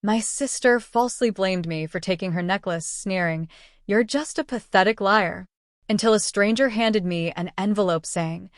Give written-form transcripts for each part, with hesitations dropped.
My sister falsely blamed me for taking her necklace, sneering, "You're just a pathetic liar." Until a stranger handed me an envelope saying,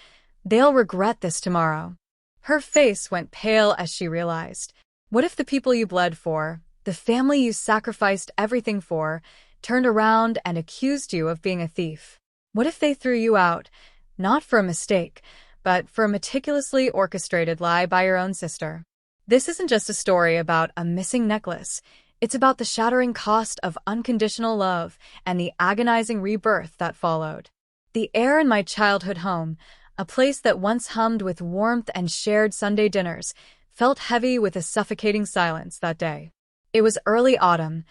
"They'll regret this tomorrow." Her face went pale as she realized. What if the people you bled for, the family you sacrificed everything for, turned around and accused you of being a thief? What if they threw you out, not for a mistake, but for a meticulously orchestrated lie by your own sister? This isn't just a story about a missing necklace. It's about the shattering cost of unconditional love and the agonizing rebirth that followed. The air in my childhood home, a place that once hummed with warmth and shared Sunday dinners, felt heavy with a suffocating silence that day. It was early autumn,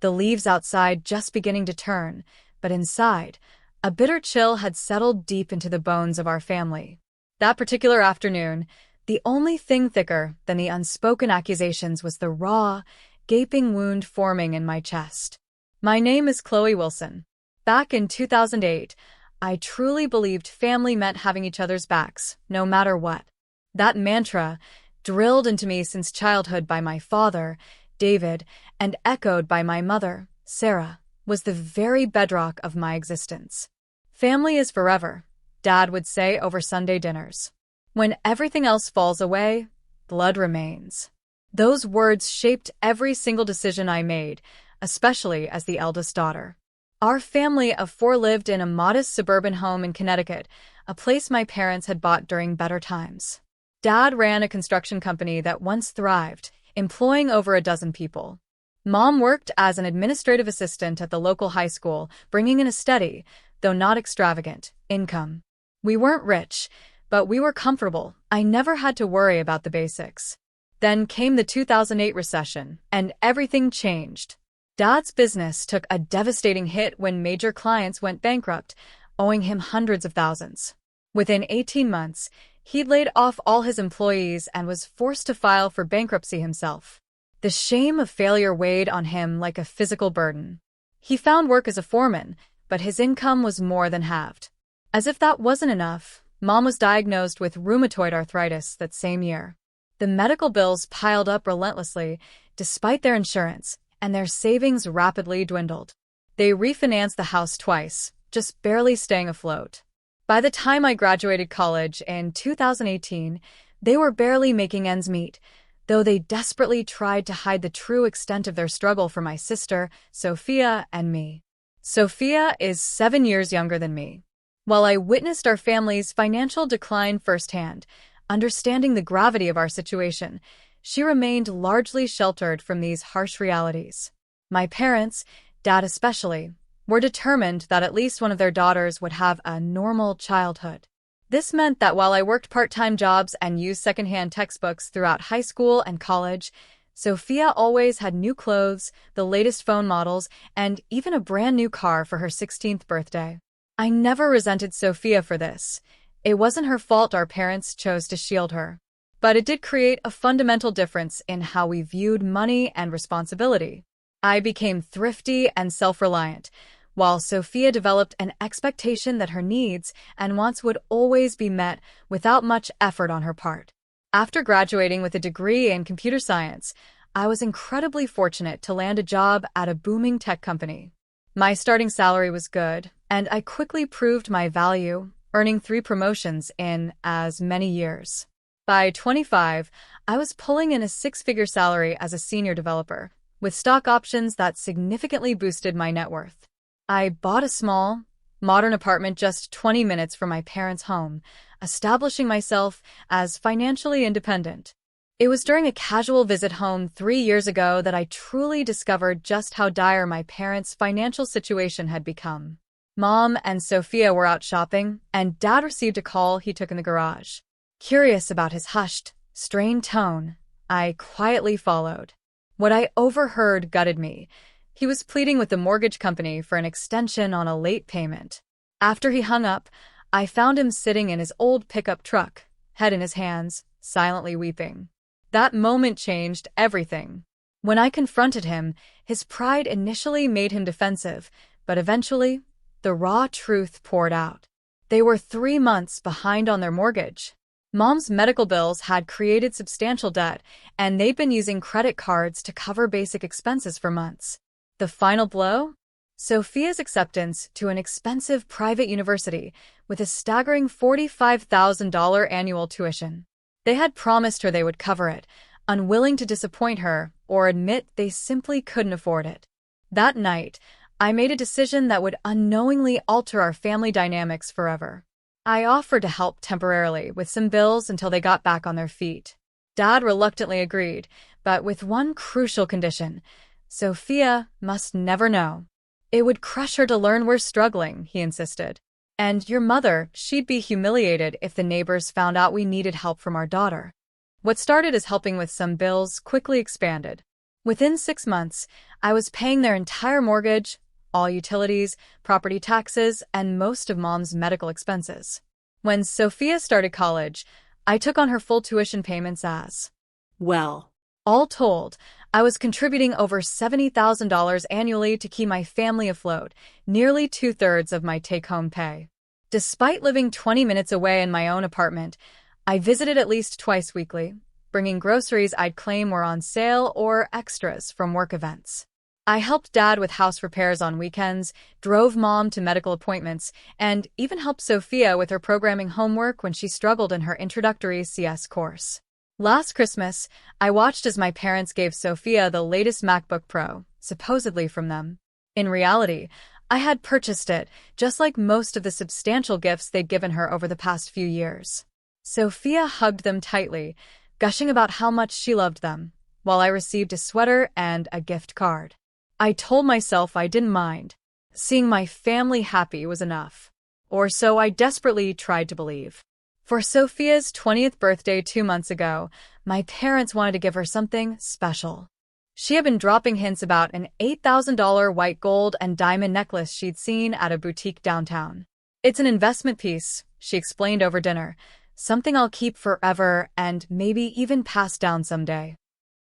the leaves outside just beginning to turn, but inside, a bitter chill had settled deep into the bones of our family. That particular afternoon, the only thing thicker than the unspoken accusations was the raw, gaping wound forming in my chest. My name is Chloe Wilson. Back in 2008, I truly believed family meant having each other's backs, no matter what. That mantra, drilled into me since childhood by my father, David, and echoed by my mother, Sarah, was the very bedrock of my existence. Family is forever, Dad would say over Sunday dinners. When everything else falls away, blood remains. Those words shaped every single decision I made, especially as the eldest daughter. Our family of four lived in a modest suburban home in Connecticut, a place my parents had bought during better times. Dad ran a construction company that once thrived, employing over a dozen people. Mom worked as an administrative assistant at the local high school, bringing in a steady, though not extravagant, income. We weren't rich, but we were comfortable. I never had to worry about the basics. Then came the 2008 recession, and everything changed. Dad's business took a devastating hit when major clients went bankrupt, owing him hundreds of thousands. Within 18 months, he'd laid off all his employees and was forced to file for bankruptcy himself. The shame of failure weighed on him like a physical burden. He found work as a foreman, but his income was more than halved. As if that wasn't enough, Mom was diagnosed with rheumatoid arthritis that same year. The medical bills piled up relentlessly, despite their insurance, and their savings rapidly dwindled. They refinanced the house twice, just barely staying afloat. By the time I graduated college in 2018, they were barely making ends meet, though they desperately tried to hide the true extent of their struggle from my sister, Sophia, and me. Sophia is 7 years younger than me. While I witnessed our family's financial decline firsthand, understanding the gravity of our situation, she remained largely sheltered from these harsh realities. My parents, Dad especially, were determined that at least one of their daughters would have a normal childhood. This meant that while I worked part-time jobs and used secondhand textbooks throughout high school and college, Sophia always had new clothes, the latest phone models, and even a brand new car for her 16th birthday. I never resented Sophia for this. It wasn't her fault our parents chose to shield her. But it did create a fundamental difference in how we viewed money and responsibility. I became thrifty and self-reliant, while Sophia developed an expectation that her needs and wants would always be met without much effort on her part. After graduating with a degree in computer science, I was incredibly fortunate to land a job at a booming tech company. My starting salary was good, and I quickly proved my value, earning 3 promotions in as many years. By 25, I was pulling in a 6-figure salary as a senior developer, with stock options that significantly boosted my net worth. I bought a small, modern apartment just 20 minutes from my parents' home, establishing myself as financially independent. It was during a casual visit home 3 years ago that I truly discovered just how dire my parents' financial situation had become. Mom and Sophia were out shopping, and Dad received a call he took in the garage. Curious about his hushed, strained tone, I quietly followed. What I overheard gutted me. He was pleading with the mortgage company for an extension on a late payment. After he hung up, I found him sitting in his old pickup truck, head in his hands, silently weeping. That moment changed everything. When I confronted him, his pride initially made him defensive, but eventually, the raw truth poured out. They were 3 months behind on their mortgage. Mom's medical bills had created substantial debt, and they'd been using credit cards to cover basic expenses for months. The final blow? Sophia's acceptance to an expensive private university with a staggering $45,000 annual tuition. They had promised her they would cover it, unwilling to disappoint her or admit they simply couldn't afford it. That night, I made a decision that would unknowingly alter our family dynamics forever. I offered to help temporarily with some bills until they got back on their feet. Dad reluctantly agreed, but with one crucial condition: Sophia must never know. It would crush her to learn we're struggling, he insisted. And your mother, she'd be humiliated if the neighbors found out we needed help from our daughter. What started as helping with some bills quickly expanded. Within 6 months, I was paying their entire mortgage, all utilities, property taxes, and most of Mom's medical expenses. When Sophia started college, I took on her full tuition payments as well. All told, I was contributing over $70,000 annually to keep my family afloat, nearly 2/3 of my take-home pay. Despite living 20 minutes away in my own apartment, I visited at least twice weekly, bringing groceries I'd claim were on sale or extras from work events. I helped Dad with house repairs on weekends, drove Mom to medical appointments, and even helped Sophia with her programming homework when she struggled in her introductory CS course. Last Christmas, I watched as my parents gave Sophia the latest MacBook Pro, supposedly from them. In reality, I had purchased it, just like most of the substantial gifts they'd given her over the past few years. Sophia hugged them tightly, gushing about how much she loved them, while I received a sweater and a gift card. I told myself I didn't mind. Seeing my family happy was enough. Or so I desperately tried to believe. For Sophia's 20th birthday 2 months ago, my parents wanted to give her something special. She had been dropping hints about an $8,000 white gold and diamond necklace she'd seen at a boutique downtown. It's an investment piece, she explained over dinner. Something I'll keep forever and maybe even pass down someday.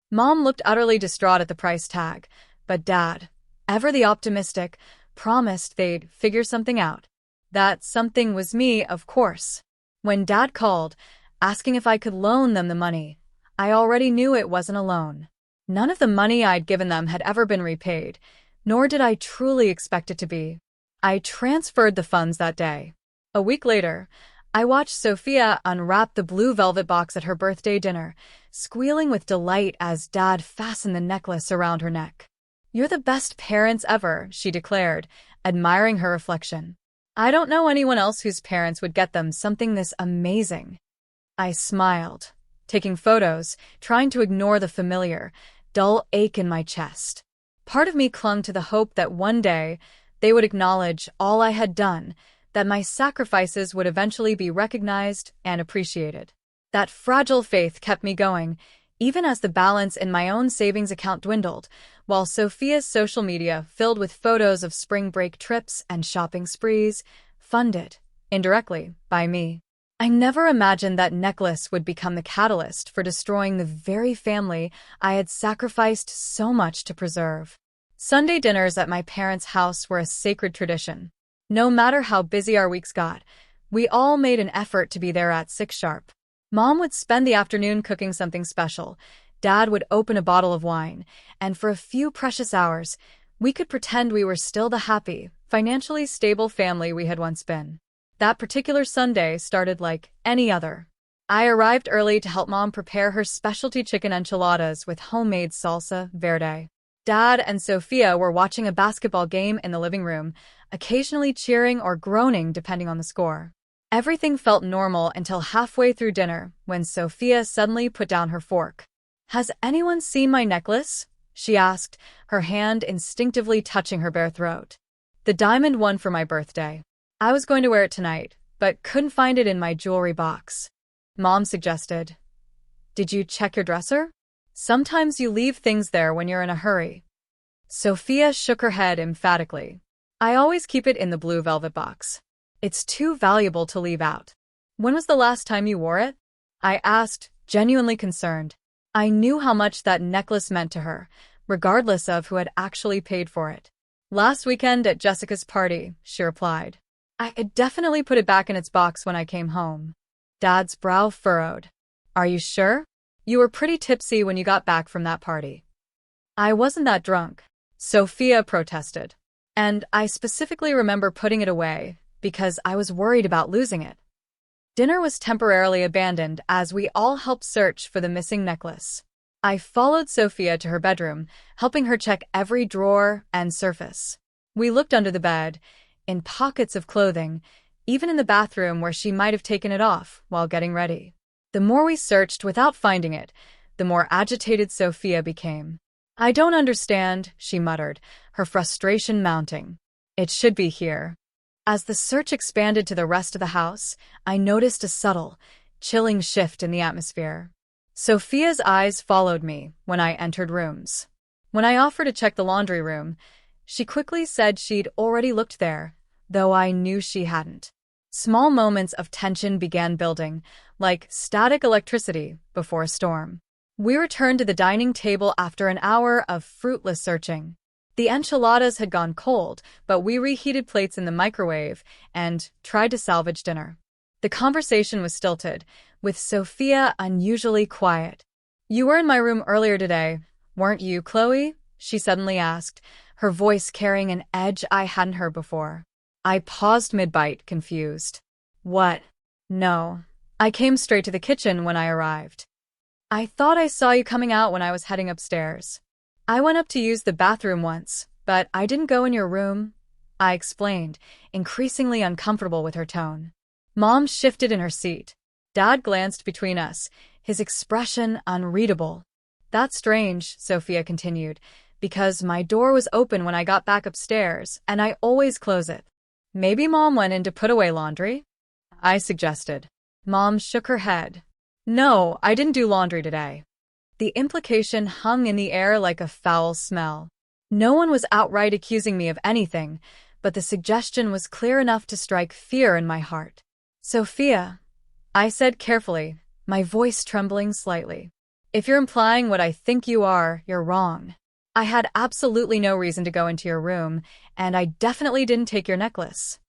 Mom looked utterly distraught at the price tag, but Dad, ever the optimistic, promised they'd figure something out. That something was me, of course. When Dad called, asking if I could loan them the money, I already knew it wasn't a loan. None of the money I'd given them had ever been repaid, nor did I truly expect it to be. I transferred the funds that day. A week later, I watched Sophia unwrap the blue velvet box at her birthday dinner, squealing with delight as Dad fastened the necklace around her neck. "You're the best parents ever," she declared, admiring her reflection. "I don't know anyone else whose parents would get them something this amazing." I smiled, taking photos, trying to ignore the familiar, dull ache in my chest. Part of me clung to the hope that one day they would acknowledge all I had done, that my sacrifices would eventually be recognized and appreciated. That fragile faith kept me going, even as the balance in my own savings account dwindled, while Sophia's social media filled with photos of spring break trips and shopping sprees, funded, indirectly, by me. I never imagined that necklace would become the catalyst for destroying the very family I had sacrificed so much to preserve. Sunday dinners at my parents' house were a sacred tradition. No matter how busy our weeks got, we all made an effort to be there at 6 sharp. Mom would spend the afternoon cooking something special, Dad would open a bottle of wine, and for a few precious hours, we could pretend we were still the happy, financially stable family we had once been. That particular Sunday started like any other. I arrived early to help Mom prepare her specialty chicken enchiladas with homemade salsa verde. Dad and Sophia were watching a basketball game in the living room, occasionally cheering or groaning depending on the score. Everything felt normal until halfway through dinner, when Sophia suddenly put down her fork. "Has anyone seen my necklace?" she asked, her hand instinctively touching her bare throat. "The diamond one for my birthday. I was going to wear it tonight, but couldn't find it in my jewelry box." Mom suggested. "Did you check your dresser? Sometimes you leave things there when you're in a hurry." Sophia shook her head emphatically. "I always keep it in the blue velvet box. It's too valuable to leave out." "When was the last time you wore it?" I asked, genuinely concerned. I knew how much that necklace meant to her, regardless of who had actually paid for it. "Last weekend at Jessica's party," she replied. "I had definitely put it back in its box when I came home." Dad's brow furrowed. Are you sure? You were pretty tipsy when you got back from that party. I wasn't that drunk, Sophia protested. And I specifically remember putting it away because I was worried about losing it. Dinner was temporarily abandoned as we all helped search for the missing necklace. I followed Sophia to her bedroom, helping her check every drawer and surface. We looked under the bed, in pockets of clothing, even in the bathroom where she might have taken it off while getting ready. The more we searched without finding it, the more agitated Sophia became. I don't understand, she muttered, her frustration mounting. It should be here. As the search expanded to the rest of the house, I noticed a subtle, chilling shift in the atmosphere. Sophia's eyes followed me when I entered rooms. When I offered to check the laundry room, she quickly said she'd already looked there, though I knew she hadn't. Small moments of tension began building, like static electricity before a storm. We returned to the dining table after an hour of fruitless searching. The enchiladas had gone cold, but we reheated plates in the microwave and tried to salvage dinner. The conversation was stilted, with Sophia unusually quiet. You were in my room earlier today, weren't you, Chloe? She suddenly asked, her voice carrying an edge I hadn't heard before. I paused mid-bite, confused. What? No. I came straight to the kitchen when I arrived. I thought I saw you coming out when I was heading upstairs. I went up to use the bathroom once, but I didn't go in your room, I explained, increasingly uncomfortable with her tone. Mom shifted in her seat. Dad glanced between us, his expression unreadable. That's strange, Sophia continued, because my door was open when I got back upstairs, and I always close it. Maybe Mom went in to put away laundry? I suggested. Mom shook her head. No, I didn't do laundry today. The implication hung in the air like a foul smell. No one was outright accusing me of anything, but the suggestion was clear enough to strike fear in my heart. Sophia, I said carefully, my voice trembling slightly. If you're implying what I think you are, you're wrong. I had absolutely no reason to go into your room, and I definitely didn't take your necklace.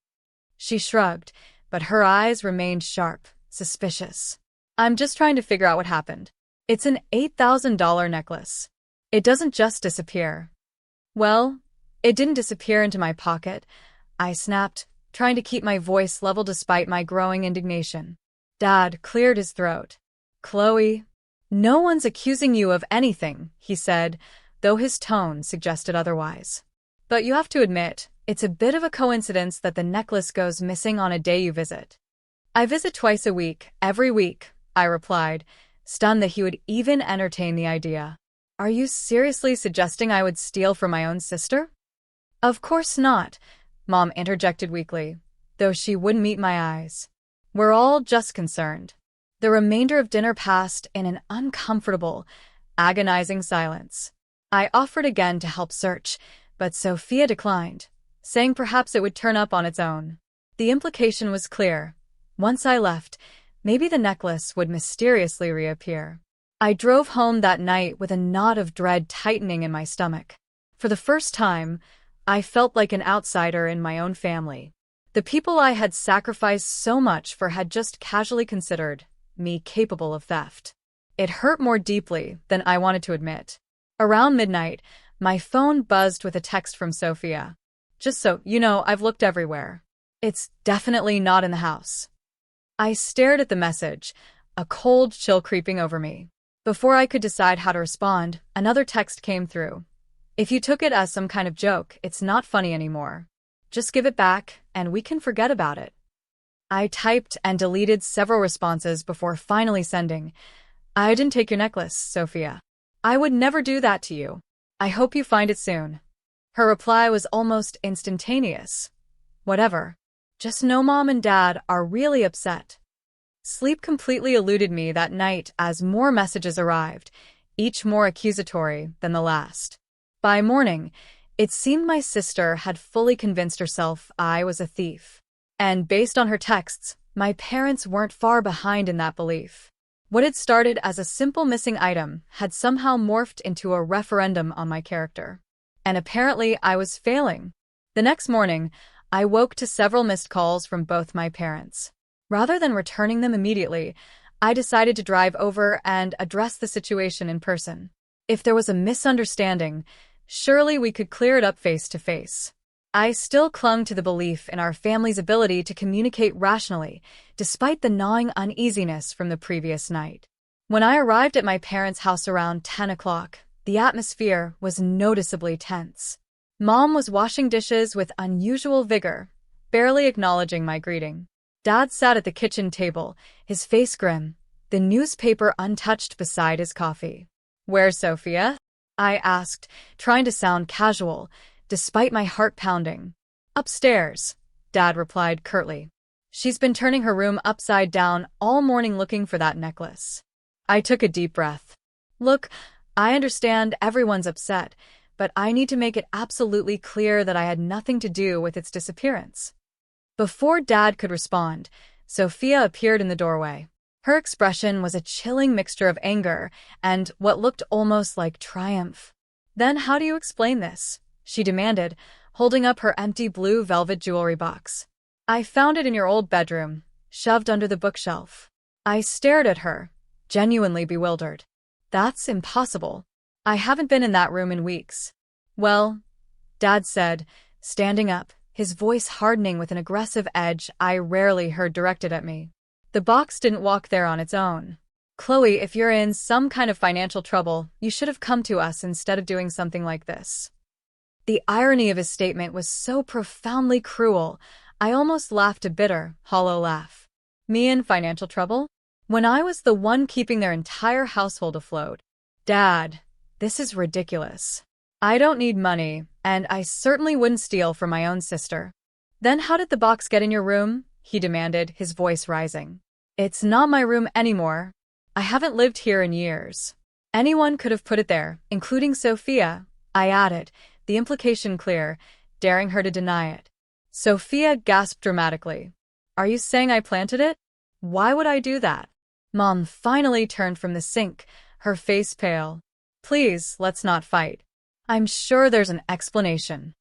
She shrugged, but her eyes remained sharp, suspicious. I'm just trying to figure out what happened. It's an $8,000 necklace. It doesn't just disappear. Well, it didn't disappear into my pocket, I snapped, trying to keep my voice level despite my growing indignation. Dad cleared his throat. Chloe, no one's accusing you of anything, he said, though his tone suggested otherwise. But you have to admit, it's a bit of a coincidence that the necklace goes missing on a day you visit. I visit twice a week, every week, I replied, stunned that he would even entertain the idea. Are you seriously suggesting I would steal from my own sister? Of course not, Mom interjected weakly, though she wouldn't meet my eyes. We're all just concerned. The remainder of dinner passed in an uncomfortable, agonizing silence. I offered again to help search, but Sophia declined, saying perhaps it would turn up on its own. The implication was clear. Once I left, maybe the necklace would mysteriously reappear. I drove home that night with a knot of dread tightening in my stomach. For the first time, I felt like an outsider in my own family. The people I had sacrificed so much for had just casually considered me capable of theft. It hurt more deeply than I wanted to admit. Around midnight, my phone buzzed with a text from Sophia. Just so you know, I've looked everywhere. It's definitely not in the house. I stared at the message, a cold chill creeping over me. Before I could decide how to respond, another text came through. If you took it as some kind of joke, it's not funny anymore. Just give it back, and we can forget about it. I typed and deleted several responses before finally sending. I didn't take your necklace, Sophia. I would never do that to you. I hope you find it soon. Her reply was almost instantaneous. Whatever. Just know Mom and Dad are really upset. Sleep completely eluded me that night as more messages arrived, each more accusatory than the last. By morning, it seemed my sister had fully convinced herself I was a thief. And based on her texts, my parents weren't far behind in that belief. What had started as a simple missing item had somehow morphed into a referendum on my character. And apparently I was failing. The next morning, I woke to several missed calls from both my parents. Rather than returning them immediately, I decided to drive over and address the situation in person. If there was a misunderstanding, surely we could clear it up face to face. I still clung to the belief in our family's ability to communicate rationally, despite the gnawing uneasiness from the previous night. When I arrived at my parents' house around 10 o'clock, the atmosphere was noticeably tense. Mom was washing dishes with unusual vigor, barely acknowledging my greeting. Dad sat at the kitchen table, his face grim, the newspaper untouched beside his coffee. "Where's Sophia?" I asked, trying to sound casual, despite my heart pounding. "Upstairs," Dad replied curtly. "She's been turning her room upside down all morning looking for that necklace." I took a deep breath. "Look, I understand everyone's upset, but I need to make it absolutely clear that I had nothing to do with its disappearance." Before Dad could respond, Sophia appeared in the doorway. Her expression was a chilling mixture of anger and what looked almost like triumph. "Then how do you explain this?" she demanded, holding up her empty blue velvet jewelry box. "I found it in your old bedroom, shoved under the bookshelf." I stared at her, genuinely bewildered. "That's impossible. I haven't been in that room in weeks." "Well," Dad said, standing up, his voice hardening with an aggressive edge I rarely heard directed at me. "The box didn't walk there on its own. Chloe, if you're in some kind of financial trouble, you should have come to us instead of doing something like this." The irony of his statement was so profoundly cruel, I almost laughed a bitter, hollow laugh. Me in financial trouble? When I was the one keeping their entire household afloat? "Dad, this is ridiculous. I don't need money, and I certainly wouldn't steal from my own sister." "Then how did the box get in your room?" he demanded, his voice rising. "It's not my room anymore. I haven't lived here in years. Anyone could have put it there, including Sophia," I added, the implication clear, daring her to deny it. Sophia gasped dramatically. "Are you saying I planted it? Why would I do that?" Mom finally turned from the sink, her face pale. "Please, let's not fight. I'm sure there's an explanation."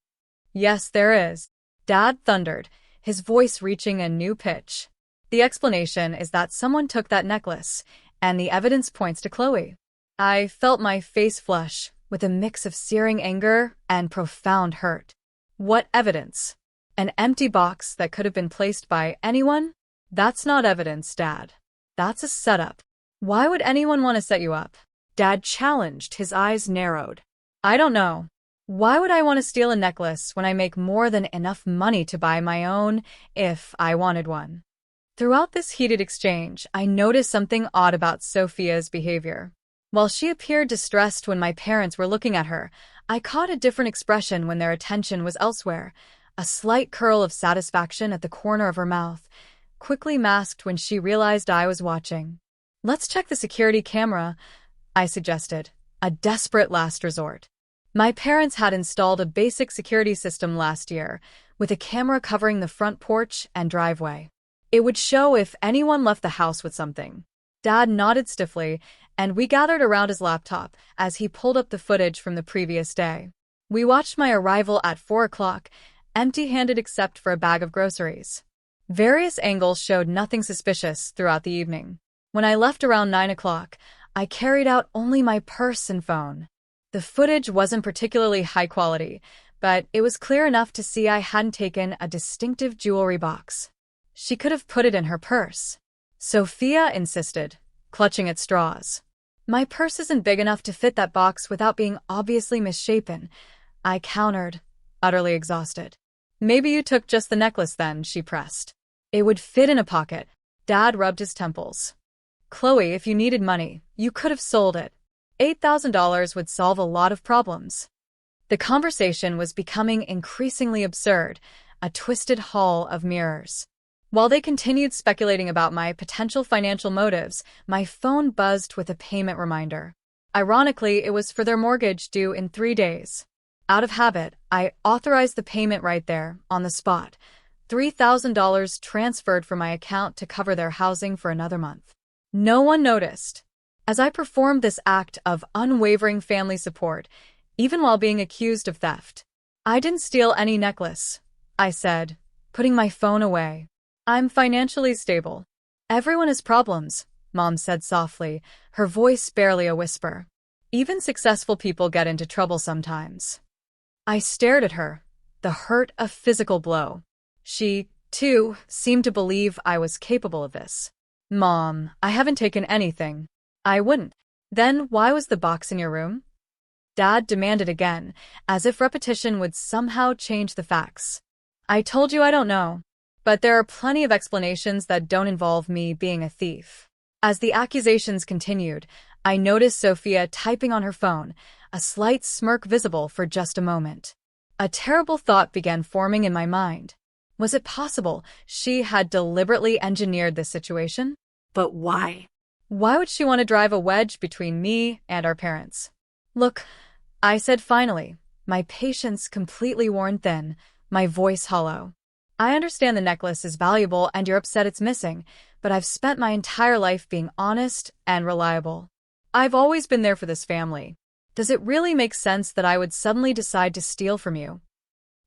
"Yes, there is," Dad thundered, his voice reaching a new pitch. "The explanation is that someone took that necklace, and the evidence points to Chloe." I felt my face flush, with a mix of searing anger and profound hurt. "What evidence? An empty box that could have been placed by anyone? That's not evidence, Dad. That's a setup." "Why would anyone want to set you up?" Dad challenged, his eyes narrowed. "I don't know. Why would I want to steal a necklace when I make more than enough money to buy my own, if I wanted one?" Throughout this heated exchange, I noticed something odd about Sophia's behavior. While she appeared distressed when my parents were looking at her, I caught a different expression when their attention was elsewhere, a slight curl of satisfaction at the corner of her mouth, quickly masked when she realized I was watching. "Let's check the security camera," I suggested, a desperate last resort. My parents had installed a basic security system last year, with a camera covering the front porch and driveway. It would show if anyone left the house with something. Dad nodded stiffly, and we gathered around his laptop as he pulled up the footage from the previous day. We watched my arrival at 4 o'clock, empty-handed except for a bag of groceries. Various angles showed nothing suspicious throughout the evening. When I left around 9 o'clock, I carried out only my purse and phone. The footage wasn't particularly high quality, but it was clear enough to see I hadn't taken a distinctive jewelry box. She could have put it in her purse. Sophia insisted, clutching at straws. "My purse isn't big enough to fit that box without being obviously misshapen," I countered, utterly exhausted. "Maybe you took just the necklace then," she pressed. "It would fit in a pocket." Dad rubbed his temples. "Chloe, if you needed money, you could have sold it. $8,000 would solve a lot of problems." The conversation was becoming increasingly absurd, a twisted hall of mirrors. While they continued speculating about my potential financial motives, my phone buzzed with a payment reminder. Ironically, it was for their mortgage due in 3 days. Out of habit, I authorized the payment right there, on the spot. $3,000 transferred from my account to cover their housing for another month. No one noticed. As I performed this act of unwavering family support, even while being accused of theft. "I didn't steal any necklace," I said, putting my phone away. I'm financially stable. Everyone has problems, Mom said softly, her voice barely a whisper. Even successful people get into trouble sometimes. I stared at her, the hurt a physical blow. She, too, seemed to believe I was capable of this. Mom, I haven't taken anything. I wouldn't. Then why was the box in your room? Dad demanded again, as if repetition would somehow change the facts. I told you I don't know. But there are plenty of explanations that don't involve me being a thief. As the accusations continued, I noticed Sophia typing on her phone, a slight smirk visible for just a moment. A terrible thought began forming in my mind. Was it possible she had deliberately engineered this situation? But why? Why would she want to drive a wedge between me and our parents? Look, I said finally, my patience completely worn thin, my voice hollow. I understand the necklace is valuable and you're upset it's missing, but I've spent my entire life being honest and reliable. I've always been there for this family. Does it really make sense that I would suddenly decide to steal from you?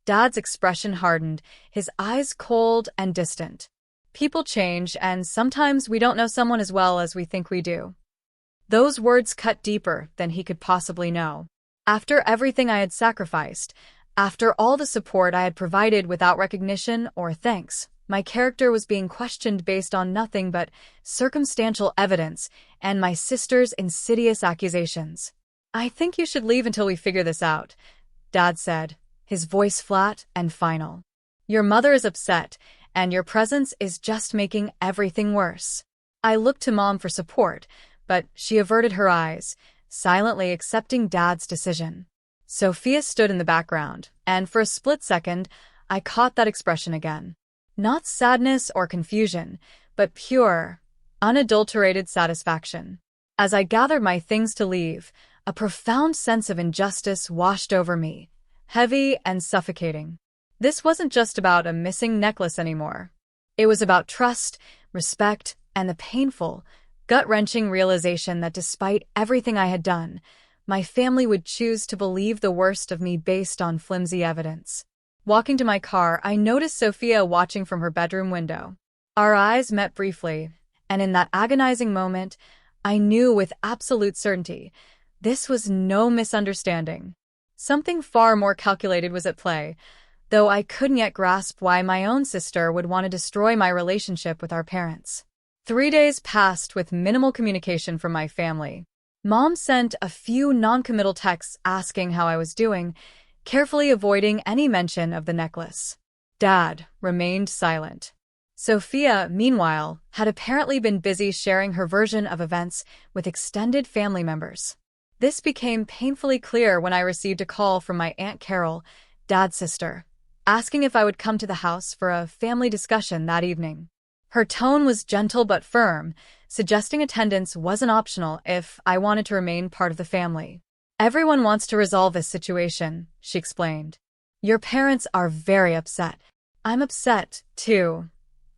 Dad's expression hardened, his eyes cold and distant. People change, and sometimes we don't know someone as well as we think we do. Those words cut deeper than he could possibly know. After everything I had sacrificed, after all the support I had provided without recognition or thanks, my character was being questioned based on nothing but circumstantial evidence and my sister's insidious accusations. I think you should leave until we figure this out, Dad said, his voice flat and final. Your mother is upset, and your presence is just making everything worse. I looked to Mom for support, but she averted her eyes, silently accepting Dad's decision. Sophia stood in the background, and for a split second, I caught that expression again. Not sadness or confusion, but pure, unadulterated satisfaction. As I gathered my things to leave, a profound sense of injustice washed over me, heavy and suffocating. This wasn't just about a missing necklace anymore. It was about trust, respect, and the painful, gut-wrenching realization that despite everything I had done, my family would choose to believe the worst of me based on flimsy evidence. Walking to my car, I noticed Sophia watching from her bedroom window. Our eyes met briefly, and in that agonizing moment, I knew with absolute certainty this was no misunderstanding. Something far more calculated was at play, though I couldn't yet grasp why my own sister would want to destroy my relationship with our parents. 3 days passed with minimal communication from my family. Mom sent a few non-committal texts asking how I was doing, carefully avoiding any mention of the necklace. Dad remained silent. Sophia, meanwhile, had apparently been busy sharing her version of events with extended family members. This became painfully clear when I received a call from my Aunt Carol, Dad's sister, asking if I would come to the house for a family discussion that evening. Her tone was gentle but firm, suggesting attendance wasn't optional if I wanted to remain part of the family. Everyone wants to resolve this situation, she explained. Your parents are very upset. I'm upset, too,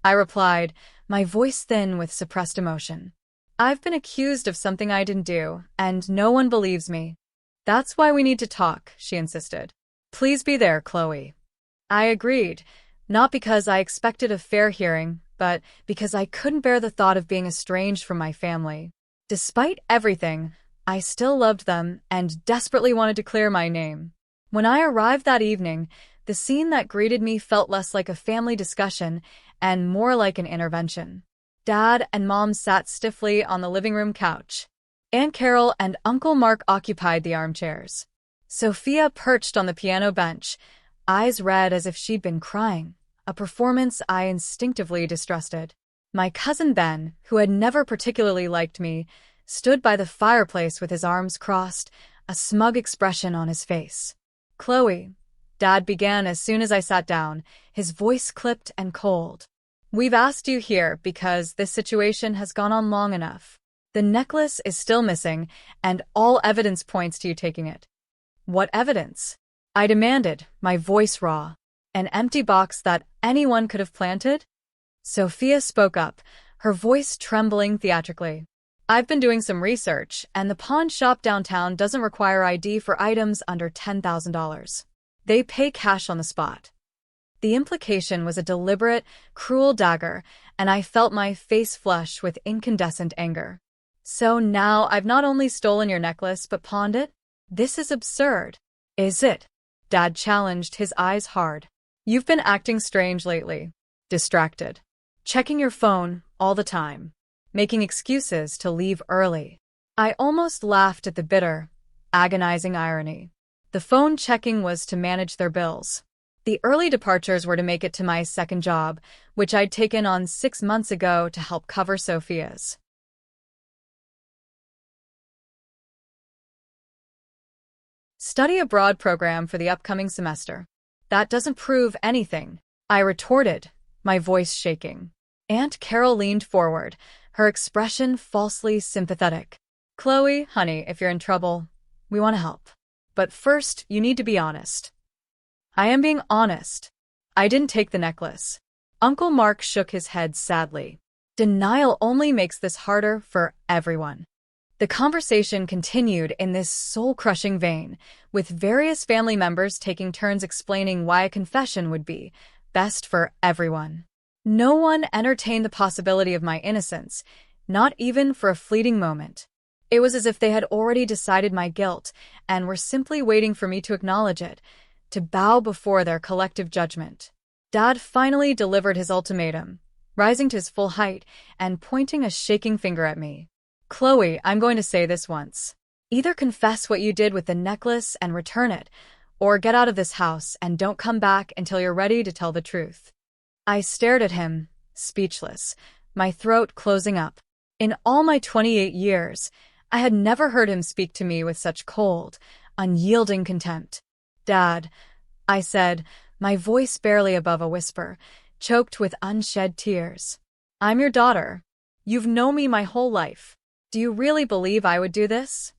I replied, my voice thin with suppressed emotion. I've been accused of something I didn't do, and no one believes me. That's why we need to talk, she insisted. Please be there, Chloe. I agreed, not because I expected a fair hearing, but because I couldn't bear the thought of being estranged from my family. Despite everything, I still loved them and desperately wanted to clear my name. When I arrived that evening, the scene that greeted me felt less like a family discussion and more like an intervention. Dad and Mom sat stiffly on the living room couch. Aunt Carol and Uncle Mark occupied the armchairs. Sophia perched on the piano bench, eyes red as if she'd been crying, a performance I instinctively distrusted. My cousin Ben, who had never particularly liked me, stood by the fireplace with his arms crossed, a smug expression on his face. Chloe, Dad began as soon as I sat down, his voice clipped and cold. We've asked you here because this situation has gone on long enough. The necklace is still missing, and all evidence points to you taking it. What evidence? I demanded, my voice raw. An empty box that anyone could have planted? Sophia spoke up, her voice trembling theatrically. I've been doing some research, and the pawn shop downtown doesn't require ID for items under $10,000. They pay cash on the spot. The implication was a deliberate, cruel dagger, and I felt my face flush with incandescent anger. So now I've not only stolen your necklace but pawned it? This is absurd. Is it? Dad challenged, his eyes hard. You've been acting strange lately. Distracted. Checking your phone all the time. Making excuses to leave early. I almost laughed at the bitter, agonizing irony. The phone checking was to manage their bills. The early departures were to make it to my second job, which I'd taken on 6 months ago to help cover Sophia's study abroad program for the upcoming semester. That doesn't prove anything, I retorted, my voice shaking. Aunt Carol leaned forward, her expression falsely sympathetic. Chloe, honey, if you're in trouble, we want to help. But first, you need to be honest. I am being honest. I didn't take the necklace. Uncle Mark shook his head sadly. Denial only makes this harder for everyone. The conversation continued in this soul-crushing vein, with various family members taking turns explaining why a confession would be best for everyone. No one entertained the possibility of my innocence, not even for a fleeting moment. It was as if they had already decided my guilt and were simply waiting for me to acknowledge it, to bow before their collective judgment. Dad finally delivered his ultimatum, rising to his full height and pointing a shaking finger at me. Chloe, I'm going to say this once. Either confess what you did with the necklace and return it, or get out of this house and don't come back until you're ready to tell the truth. I stared at him, speechless, my throat closing up. In all my 28 years, I had never heard him speak to me with such cold, unyielding contempt. Dad, I said, my voice barely above a whisper, choked with unshed tears. I'm your daughter. You've known me my whole life. Do you really believe I would do this?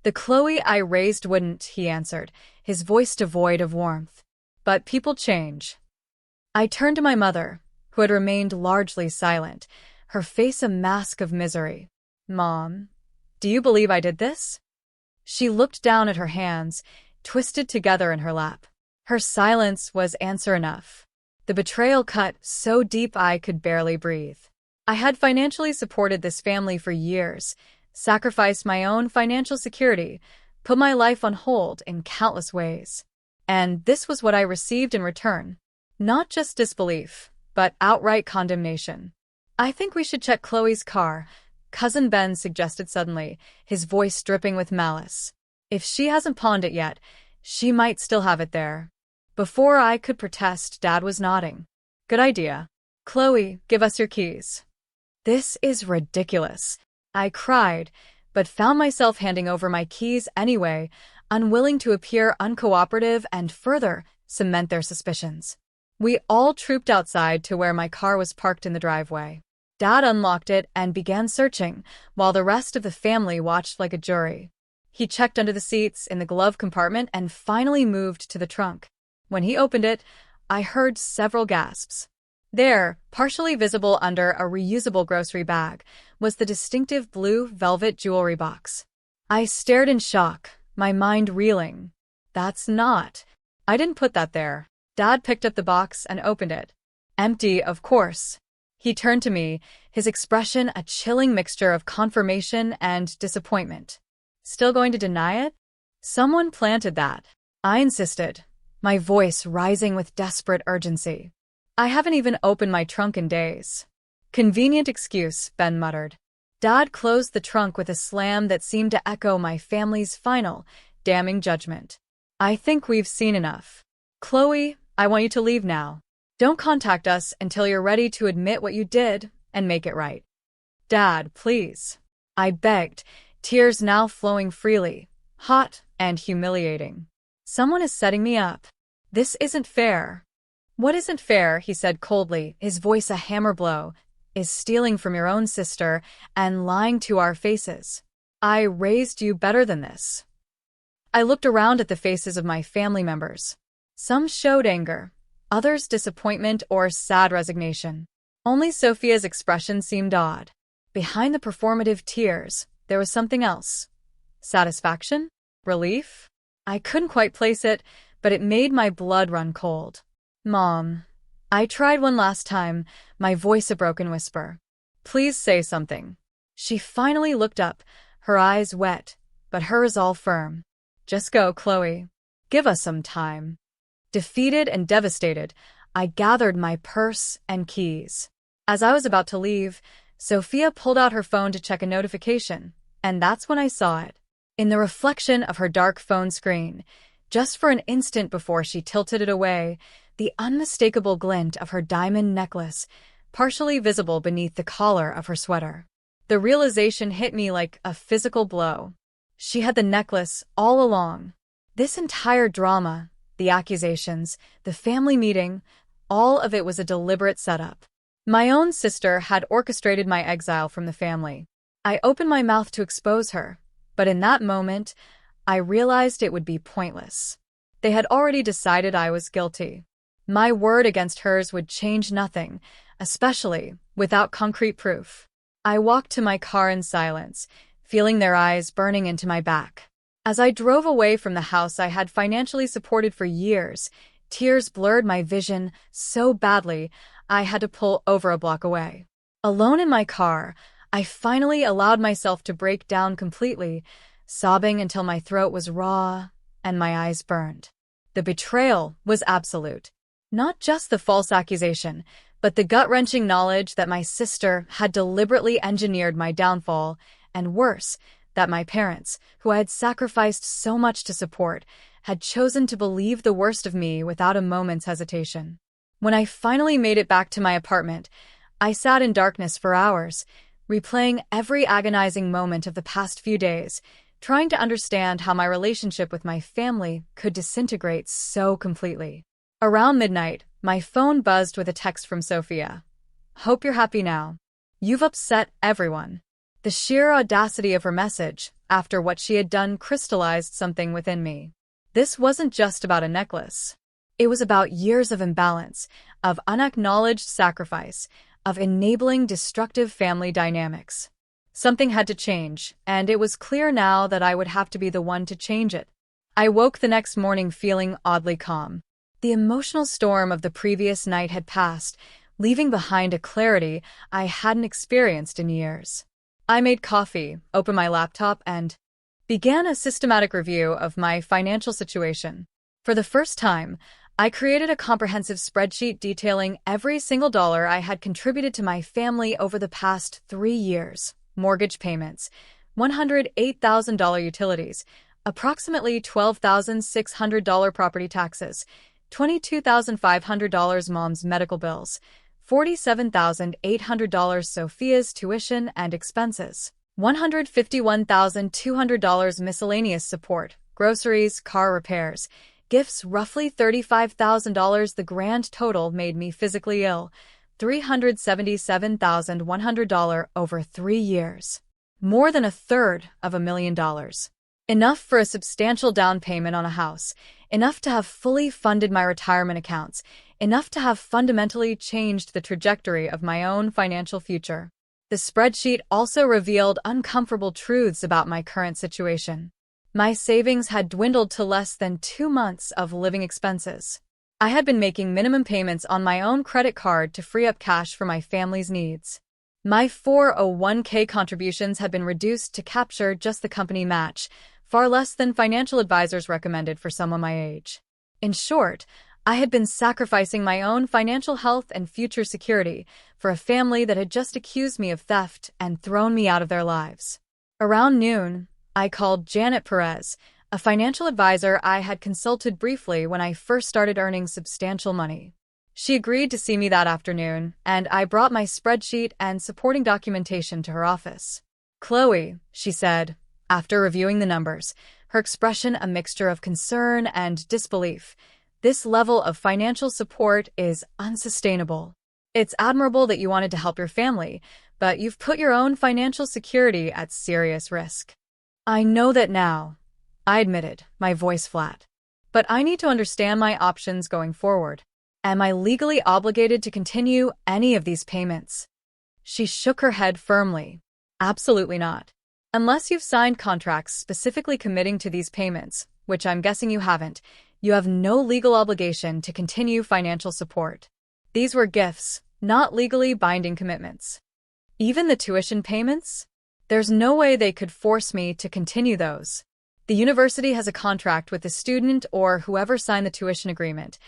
The Chloe I raised wouldn't, he answered, his voice devoid of warmth. But people change. I turned to my mother, who had remained largely silent, her face a mask of misery. Mom, do you believe I did this? She looked down at her hands, twisted together in her lap. Her silence was answer enough. The betrayal cut so deep I could barely breathe. I had financially supported this family for years, sacrificed my own financial security, put my life on hold in countless ways. And this was what I received in return. Not just disbelief, but outright condemnation. I think we should check Chloe's car, Cousin Ben suggested suddenly, his voice dripping with malice. If she hasn't pawned it yet, she might still have it there. Before I could protest, Dad was nodding. Good idea. Chloe, give us your keys. This is ridiculous, I cried, but found myself handing over my keys anyway, unwilling to appear uncooperative and further cement their suspicions. We all trooped outside to where my car was parked in the driveway. Dad unlocked it and began searching, while the rest of the family watched like a jury. He checked under the seats, in the glove compartment, and finally moved to the trunk. When he opened it, I heard several gasps. There, partially visible under a reusable grocery bag, was the distinctive blue velvet jewelry box. I stared in shock, my mind reeling. That's not. I didn't put that there. Dad picked up the box and opened it. Empty, of course. He turned to me, his expression a chilling mixture of confirmation and disappointment. Still going to deny it? Someone planted that. I insisted, my voice rising with desperate urgency. I haven't even opened my trunk in days. Convenient excuse, Ben muttered. Dad closed the trunk with a slam that seemed to echo my family's final, damning judgment. I think we've seen enough. Chloe, I want you to leave now. Don't contact us until you're ready to admit what you did and make it right. Dad, please. I begged, tears now flowing freely, hot and humiliating. Someone is setting me up. This isn't fair. What isn't fair, he said coldly, his voice a hammer blow, is stealing from your own sister and lying to our faces. I raised you better than this. I looked around at the faces of my family members. Some showed anger, others disappointment or sad resignation. Only Sophia's expression seemed odd. Behind the performative tears, there was something else. Satisfaction? Relief? I couldn't quite place it, but it made my blood run cold. Mom. I tried one last time, my voice a broken whisper. Please say something. She finally looked up, her eyes wet, but her resolve firm. Just go, Chloe. Give us some time. Defeated and devastated, I gathered my purse and keys. As I was about to leave, Sophia pulled out her phone to check a notification, and that's when I saw it. In the reflection of her dark phone screen, just for an instant before she tilted it away, the unmistakable glint of her diamond necklace, partially visible beneath the collar of her sweater. The realization hit me like a physical blow. She had the necklace all along. This entire drama, the accusations, the family meeting, all of it was a deliberate setup. My own sister had orchestrated my exile from the family. I opened my mouth to expose her, but in that moment, I realized it would be pointless. They had already decided I was guilty. My word against hers would change nothing, especially without concrete proof. I walked to my car in silence, feeling their eyes burning into my back. As I drove away from the house I had financially supported for years, tears blurred my vision so badly I had to pull over a block away. Alone in my car, I finally allowed myself to break down completely, sobbing until my throat was raw and my eyes burned. The betrayal was absolute. Not just the false accusation, but the gut-wrenching knowledge that my sister had deliberately engineered my downfall, and worse, that my parents, who I had sacrificed so much to support, had chosen to believe the worst of me without a moment's hesitation. When I finally made it back to my apartment, I sat in darkness for hours, replaying every agonizing moment of the past few days, trying to understand how my relationship with my family could disintegrate so completely. Around midnight, my phone buzzed with a text from Sophia. Hope you're happy now. You've upset everyone. The sheer audacity of her message, after what she had done, crystallized something within me. This wasn't just about a necklace. It was about years of imbalance, of unacknowledged sacrifice, of enabling destructive family dynamics. Something had to change, and it was clear now that I would have to be the one to change it. I woke the next morning feeling oddly calm. The emotional storm of the previous night had passed, leaving behind a clarity I hadn't experienced in years. I made coffee, opened my laptop, and began a systematic review of my financial situation. For the first time, I created a comprehensive spreadsheet detailing every single dollar I had contributed to my family over the past 3 years. Mortgage payments, $108,000 utilities, approximately $12,600 property taxes, $22,500 mom's medical bills, $47,800 Sophia's tuition and expenses, $151,200 miscellaneous support, groceries, car repairs, gifts roughly $35,000. The grand total made me physically ill, $377,100 over 3 years. More than $250,000. Enough for a substantial down payment on a house, enough to have fully funded my retirement accounts, enough to have fundamentally changed the trajectory of my own financial future. The spreadsheet also revealed uncomfortable truths about my current situation. My savings had dwindled to less than 2 months of living expenses. I had been making minimum payments on my own credit card to free up cash for my family's needs. My 401k contributions had been reduced to capture just the company match, far less than financial advisors recommended for someone my age. In short, I had been sacrificing my own financial health and future security for a family that had just accused me of theft and thrown me out of their lives. Around noon, I called Janet Perez, a financial advisor I had consulted briefly when I first started earning substantial money. She agreed to see me that afternoon, and I brought my spreadsheet and supporting documentation to her office. Chloe, she said, after reviewing the numbers, her expression a mixture of concern and disbelief, this level of financial support is unsustainable. It's admirable that you wanted to help your family, but you've put your own financial security at serious risk. I know that now, I admitted, my voice flat. But I need to understand my options going forward. Am I legally obligated to continue any of these payments? She shook her head firmly. Absolutely not. Unless you've signed contracts specifically committing to these payments, which I'm guessing you haven't, You have no legal obligation to continue financial support. These were gifts, not legally binding commitments. Even the tuition payments? There's no way they could force me to continue those. The university has a contract with the student or whoever signed the tuition agreement,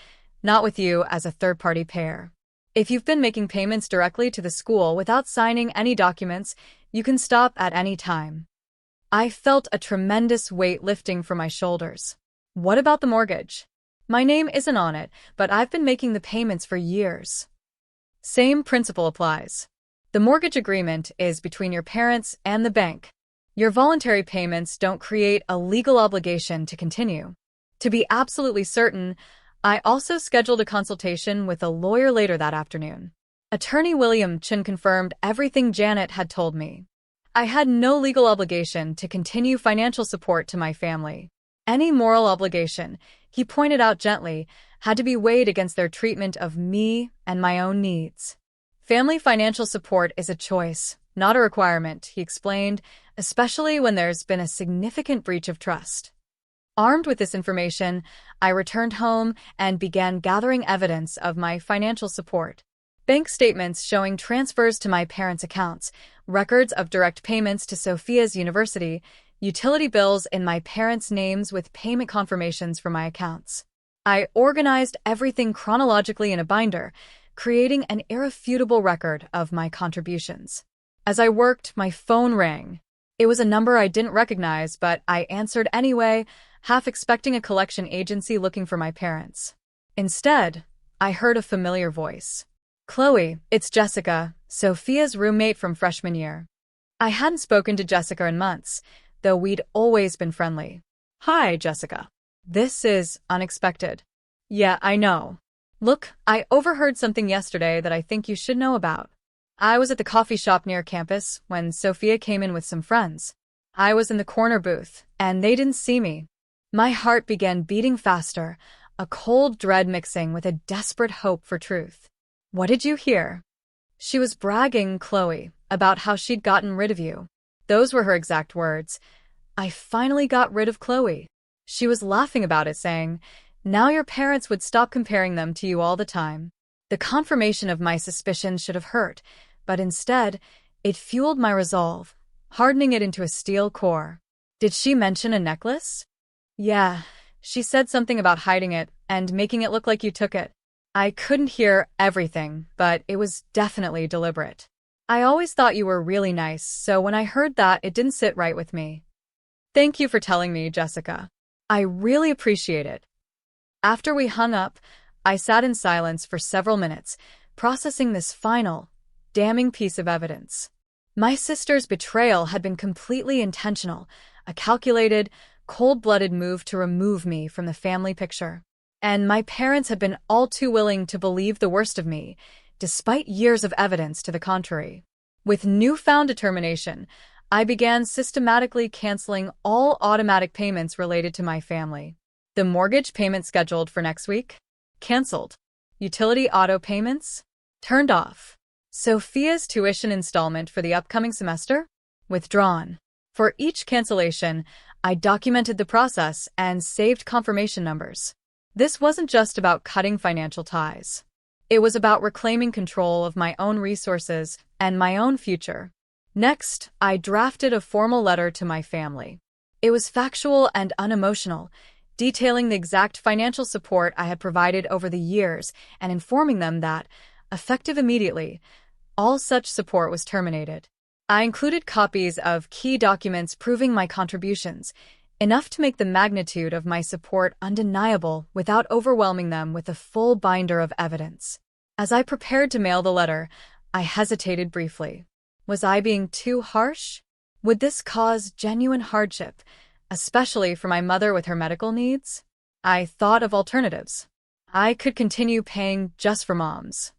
not with you as a third-party payer. If you've been making payments directly to the school without signing any documents, you can stop at any time. I felt a tremendous weight lifting from my shoulders. What about the mortgage? My name isn't on it, but I've been making the payments for years. Same principle applies. The mortgage agreement is between your parents and the bank. Your voluntary payments don't create a legal obligation to continue. To be absolutely certain, I also scheduled a consultation with a lawyer later that afternoon. Attorney William Chin confirmed everything Janet had told me. I had no legal obligation to continue financial support to my family. Any moral obligation, he pointed out gently, had to be weighed against their treatment of me and my own needs. Family financial support is a choice, not a requirement, he explained, especially when there's been a significant breach of trust. Armed with this information, I returned home and began gathering evidence of my financial support. Bank statements showing transfers to my parents' accounts, records of direct payments to Sophia's university, utility bills in my parents' names with payment confirmations for my accounts. I organized everything chronologically in a binder, creating an irrefutable record of my contributions. As I worked, my phone rang. It was a number I didn't recognize, but I answered anyway, half expecting a collection agency looking for my parents. Instead, I heard a familiar voice. "Chloe, it's Jessica, Sophia's roommate from freshman year." I hadn't spoken to Jessica in months, though we'd always been friendly. "Hi, Jessica. This is unexpected." "Yeah, I know. Look, I overheard something yesterday that I think you should know about. I was at the coffee shop near campus when Sophia came in with some friends. I was in the corner booth, and they didn't see me." My heart began beating faster, a cold dread mixing with a desperate hope for truth. "What did you hear?" "She was bragging, Chloe, about how she'd gotten rid of you." Those were her exact words. "I finally got rid of Chloe." She was laughing about it, saying, "Now your parents would stop comparing them to you all the time." The confirmation of my suspicions should have hurt, but instead, it fueled my resolve, hardening it into a steel core. "Did she mention a necklace?" "Yeah, she said something about hiding it and making it look like you took it." I couldn't hear everything, but it was definitely deliberate. "I always thought you were really nice, so when I heard that, it didn't sit right with me." "Thank you for telling me, Jessica. I really appreciate it." After we hung up, I sat in silence for several minutes, processing this final, damning piece of evidence. My sister's betrayal had been completely intentional, a calculated, cold-blooded move to remove me from the family picture. And my parents had been all too willing to believe the worst of me, despite years of evidence to the contrary. With newfound determination, I began systematically canceling all automatic payments related to my family. The mortgage payment scheduled for next week? Canceled. Utility auto payments? Turned off. Sophia's tuition installment for the upcoming semester? Withdrawn. For each cancellation, I documented the process and saved confirmation numbers. This wasn't just about cutting financial ties. It was about reclaiming control of my own resources and my own future. Next, I drafted a formal letter to my family. It was factual and unemotional, detailing the exact financial support I had provided over the years and informing them that, effective immediately, all such support was terminated. I included copies of key documents proving my contributions, enough to make the magnitude of my support undeniable without overwhelming them with a full binder of evidence. As I prepared to mail the letter, I hesitated briefly. Was I being too harsh? Would this cause genuine hardship, especially for my mother with her medical needs? I thought of alternatives. I could continue paying just for Mom's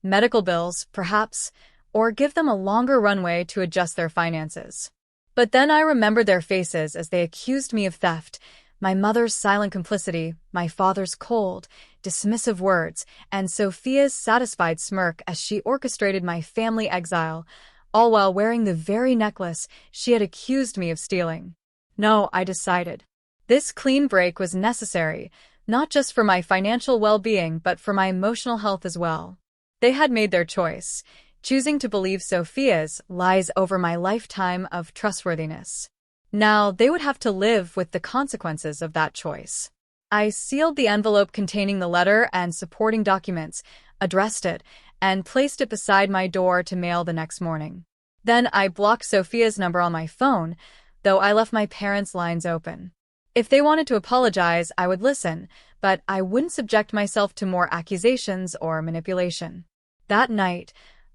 medical bills, perhaps, or give them a longer runway to adjust their finances. But then I remembered their faces as they accused me of theft, my mother's silent complicity, my father's cold, dismissive words, and Sophia's satisfied smirk as she orchestrated my family exile, all while wearing the very necklace she had accused me of stealing. No, I decided. This clean break was necessary, not just for my financial well-being but for my emotional health as well. They had made their choice, choosing to believe Sophia's lies over my lifetime of trustworthiness. Now they would have to live with the consequences of that choice. I sealed the envelope containing the letter and supporting documents, addressed it, and placed it beside my door to mail the next morning. Then I blocked Sophia's number on my phone, though I left my parents' lines open. If they wanted to apologize, I would listen, but I wouldn't subject myself to more accusations or manipulation. That night,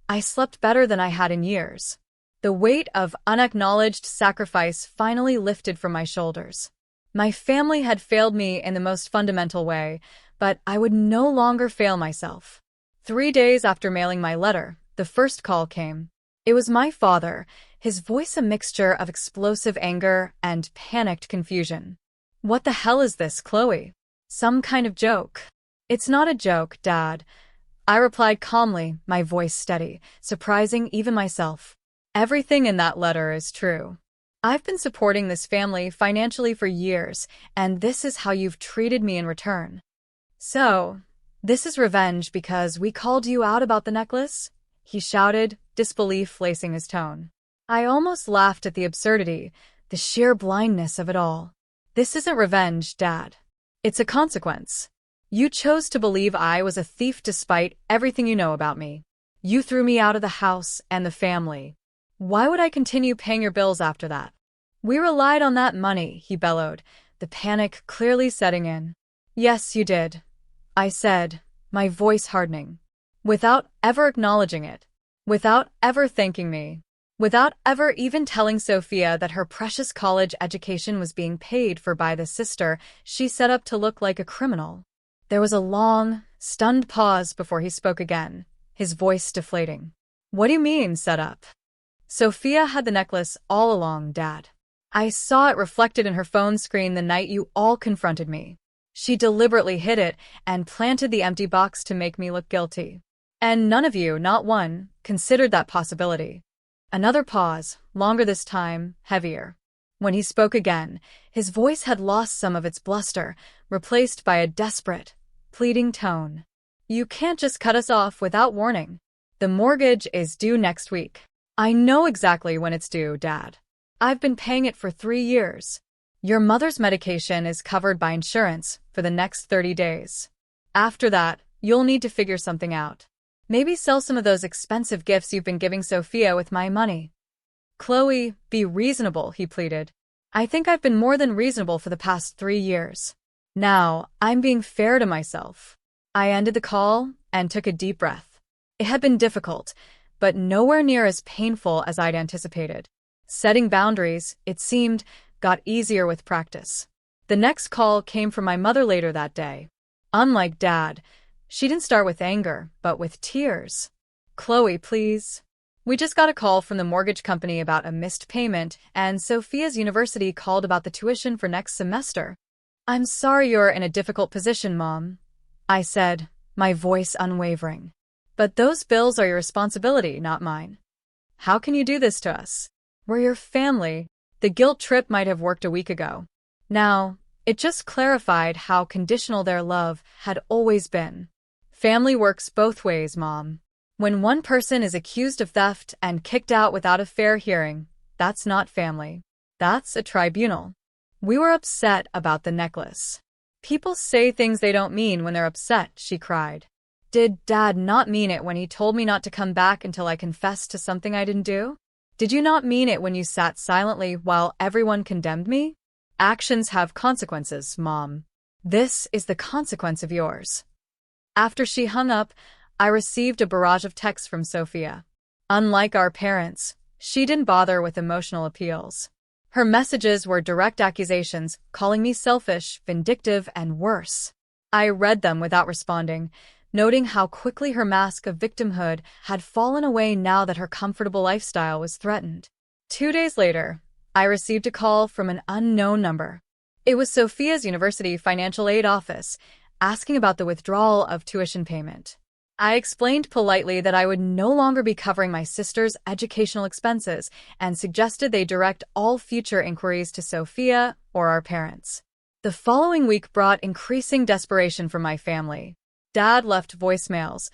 I slept better than I had in years. The weight of unacknowledged sacrifice finally lifted from my shoulders. My family had failed me in the most fundamental way, but I would no longer fail myself. 3 days after mailing my letter, the first call came. It was my father, his voice a mixture of explosive anger and panicked confusion. "What the hell is this, Chloe? Some kind of joke?" "It's not a joke, Dad," I replied calmly, my voice steady, surprising even myself. "Everything in that letter is true. I've been supporting this family financially for years, and this is how you've treated me in return. So, this is revenge because we called you out about the necklace?" he shouted, disbelief lacing his tone. I almost laughed at the absurdity, the sheer blindness of it all. "This isn't revenge, Dad. It's a consequence. You chose to believe I was a thief despite everything you know about me. You threw me out of the house and the family. Why would I continue paying your bills after that? We relied on that money," he bellowed, the panic clearly setting in. "Yes, you did," I said, my voice hardening. "Without ever acknowledging it. Without ever thanking me. Without ever even telling Sophia that her precious college education was being paid for by the sister she set up to look like a criminal." There was a long, stunned pause before he spoke again, his voice deflating. "What do you mean, set up?" "Sophia had the necklace all along, Dad. I saw it reflected in her phone screen the night you all confronted me. She deliberately hid it and planted the empty box to make me look guilty. And none of you, not one, considered that possibility." Another pause, longer this time, heavier. When he spoke again, his voice had lost some of its bluster, replaced by a desperate, pleading tone. "You can't just cut us off without warning. The mortgage is due next week. I know exactly when it's due, Dad. I've been paying it for 3 years. Your mother's medication is covered by insurance for the next 30 days. After that, you'll need to figure something out. Maybe sell some of those expensive gifts you've been giving Sophia with my money." "Chloe, be reasonable," he pleaded. "I think I've been more than reasonable for the past 3 years. Now, I'm being fair to myself." I ended the call and took a deep breath. It had been difficult, but nowhere near as painful as I'd anticipated. Setting boundaries, it seemed, got easier with practice. The next call came from my mother later that day. Unlike Dad, she didn't start with anger, but with tears. "Chloe, please. We just got a call from the mortgage company about a missed payment, and Sophia's university called about the tuition for next semester." "I'm sorry you're in a difficult position, Mom," I said, my voice unwavering. "But those bills are your responsibility, not mine. How can you do this to us? We're your family." The guilt trip might have worked a week ago. Now, it just clarified how conditional their love had always been. Family works both ways, Mom. When one person is accused of theft and kicked out without a fair hearing, that's not family. That's a tribunal. We were upset about the necklace. "People say things they don't mean when they're upset," she cried. "Did Dad not mean it when he told me not to come back until I confessed to something I didn't do? Did you not mean it when you sat silently while everyone condemned me? Actions have consequences, Mom. This is the consequence of yours." After she hung up, I received a barrage of texts from Sophia. Unlike our parents, she didn't bother with emotional appeals. Her messages were direct accusations, calling me selfish, vindictive, and worse. I read them without responding, noting how quickly her mask of victimhood had fallen away now that her comfortable lifestyle was threatened. 2 days later, I received a call from an unknown number. It was Sophia's university financial aid office, asking about the withdrawal of tuition payment. I explained politely that I would no longer be covering my sister's educational expenses and suggested they direct all future inquiries to Sophia or our parents. The following week brought increasing desperation from my family. Dad left voicemails,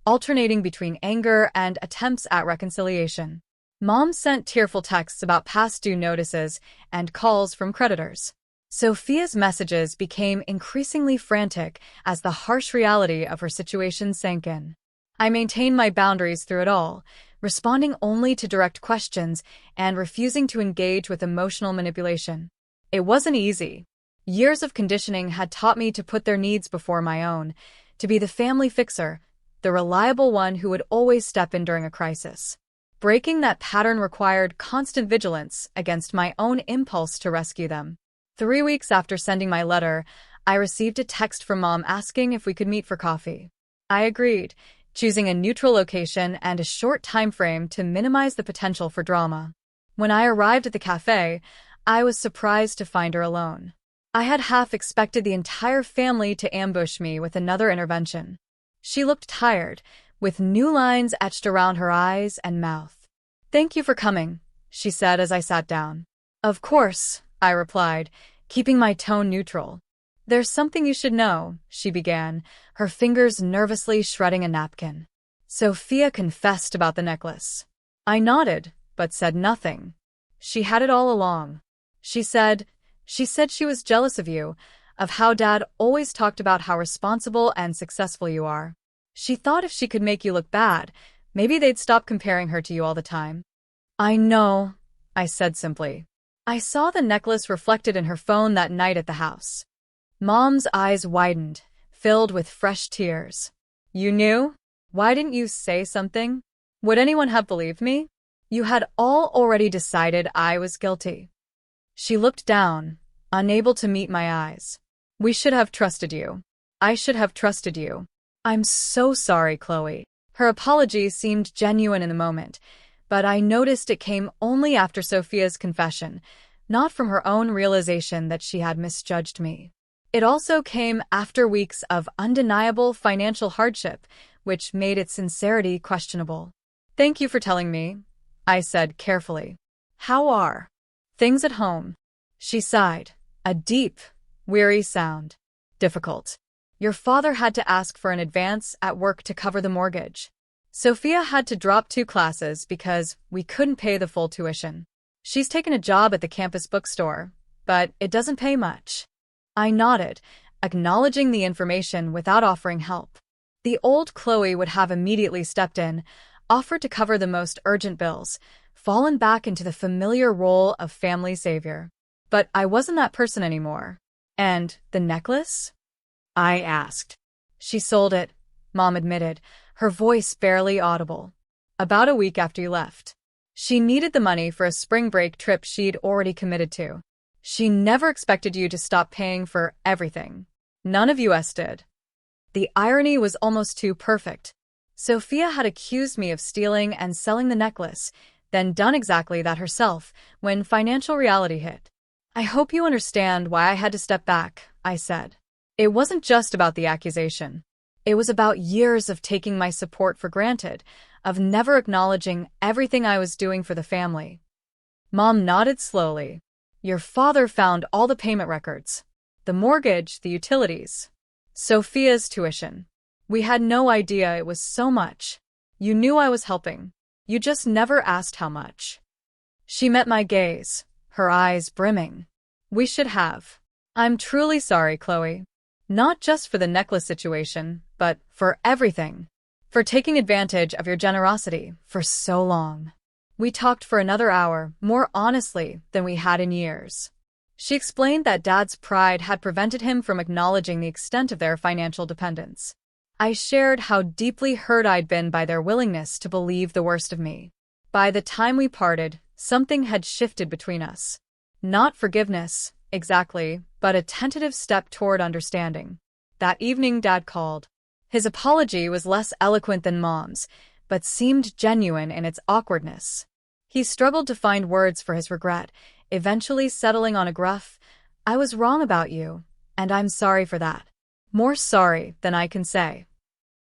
alternating between anger and attempts at reconciliation. Mom sent tearful texts about past due notices and calls from creditors. Sophia's messages became increasingly frantic as the harsh reality of her situation sank in. I maintained my boundaries through it all, responding only to direct questions and refusing to engage with emotional manipulation. It wasn't easy. Years of conditioning had taught me to put their needs before my own, to be the family fixer, the reliable one who would always step in during a crisis. Breaking that pattern required constant vigilance against my own impulse to rescue them. 3 weeks after sending my letter, I received a text from Mom asking if we could meet for coffee. I agreed, choosing a neutral location and a short time frame to minimize the potential for drama. When I arrived at the cafe, I was surprised to find her alone. I had half expected the entire family to ambush me with another intervention. She looked tired, with new lines etched around her eyes and mouth. "Thank you for coming," she said as I sat down. "Of course," I replied, keeping my tone neutral. "There's something you should know," she began, her fingers nervously shredding a napkin. "Sophia confessed about the necklace." I nodded, but said nothing. "She had it all along. She said she was jealous of you, of how Dad always talked about how responsible and successful you are. She thought if she could make you look bad, maybe they'd stop comparing her to you all the time." "I know," I said simply. I saw the necklace reflected in her phone that night at the house. Mom's eyes widened, filled with fresh tears. "You knew? Why didn't you say something? Would anyone have believed me? You had all already decided I was guilty." She looked down, unable to meet my eyes. "We should have trusted you. I should have trusted you. I'm so sorry, Chloe." Her apology seemed genuine in the moment, but I noticed it came only after Sophia's confession, not from her own realization that she had misjudged me. It also came after weeks of undeniable financial hardship, which made its sincerity questionable. "Thank you for telling me," I said carefully. "How are things at home?" She sighed, a deep, weary sound. "Difficult. Your father had to ask for an advance at work to cover the mortgage. Sophia had to drop 2 classes because we couldn't pay the full tuition. She's taken a job at the campus bookstore, but it doesn't pay much." I nodded, acknowledging the information without offering help. The old Chloe would have immediately stepped in, offered to cover the most urgent bills, fallen back into the familiar role of family savior. But I wasn't that person anymore. "And the necklace?" I asked. "She sold it," Mom admitted, her voice barely audible. "About a week after you left. She needed the money for a spring break trip she'd already committed to. She never expected you to stop paying for everything. None of us did." The irony was almost too perfect. Sophia had accused me of stealing and selling the necklace, then done exactly that herself when financial reality hit. "I hope you understand why I had to step back," I said. It wasn't just about the accusation. It was about years of taking my support for granted, of never acknowledging everything I was doing for the family. Mom nodded slowly. "Your father found all the payment records. The mortgage, the utilities. Sophia's tuition. We had no idea it was so much. You knew I was helping. You just never asked how much." She met my gaze, her eyes brimming. "We should have. I'm truly sorry, Chloe. Not just for the necklace situation, but for everything. For taking advantage of your generosity for so long." We talked for another hour, more honestly than we had in years. She explained that Dad's pride had prevented him from acknowledging the extent of their financial dependence. I shared how deeply hurt I'd been by their willingness to believe the worst of me. By the time we parted, something had shifted between us. Not forgiveness, exactly, but a tentative step toward understanding. That evening, Dad called. His apology was less eloquent than Mom's, but seemed genuine in its awkwardness. He struggled to find words for his regret, eventually settling on a gruff, "I was wrong about you, and I'm sorry for that. More sorry than I can say."